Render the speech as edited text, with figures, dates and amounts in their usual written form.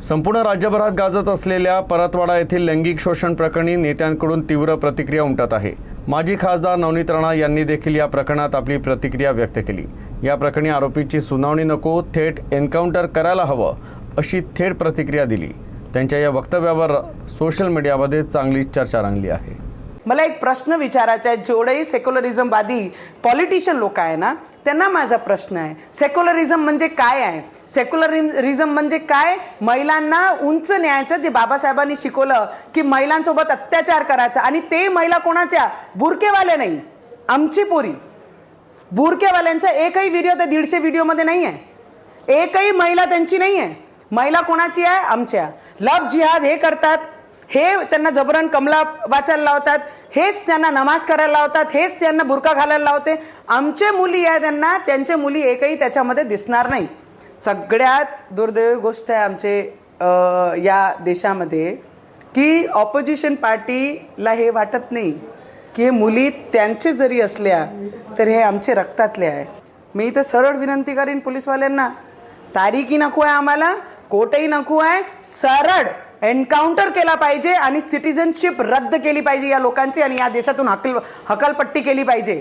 संपूर्ण राज्यभरात गाजत असलेल्या परतवाडा येथील लैंगिक शोषण प्रकरणी नेत्यांकडून तीव्र प्रतिक्रिया उमटत आहे। माजी खासदार नवनीत राणा यांनी देखील या प्रकरणात आपली प्रतिक्रिया व्यक्त केली। या प्रकरणी आरोपीची सुनावणी नको, थेट एन्काउंटर करायला हवं अशी थेट प्रतिक्रिया दिली। त्यांच्या या वक्तव्यावर सोशल मीडियामध्ये चांगली चर्चा रंगली आहे। मला एक प्रश्न विचारायचा आहे, जेवढेही सेक्युलरिझमवादी पॉलिटिशियन लोक आहे ना, त्यांना माझा प्रश्न आहे, सेक्युलरिझम म्हणजे काय आहे? सेक्युलरिझम म्हणजे काय? महिलांना उंच न्यायाचं, जे बाबासाहेबांनी शिकवलं की महिलांसोबत अत्याचार करायचा, आणि ते महिला कोणाच्या? बुरकेवाले नाही, आमची पोरी। बुरकेवाल्यांचा एकही व्हिडिओ त्या 150 व्हिडिओमध्ये नाही आहे, एकही महिला त्यांची नाही आहे। महिला कोणाची आहे? आमच्या। लव जिहाद हे करतात, हे त्यांना जबरन कमला वाचायला लावतात, हेच त्यांना नमाज करायला लावतात, हेच त्यांना बुरका घालायला लावते। आमचे मुली आहे त्यांना, त्यांचे मुली एकही त्याच्यामध्ये दिसणार नाही। सगळ्यात दुर्दैवी गोष्ट आहे आमचे या देशामध्ये की ऑपोजिशन पार्टीला हे वाटत नाही की हे मुली त्यांचे जरी असल्या तर हे आमचे रक्तातले आहे। मी तर सरळ विनंती करीन पोलीसवाल्यांना, तारीखही नको आहे आम्हाला, कोर्टही नको आहे, सरळ एन्काउंटर केला पाहिजे आणि सिटिझनशिप रद्द केली पाहिजे या लोकांची, आणि या देशातून हकालपट्टी केली पाहिजे।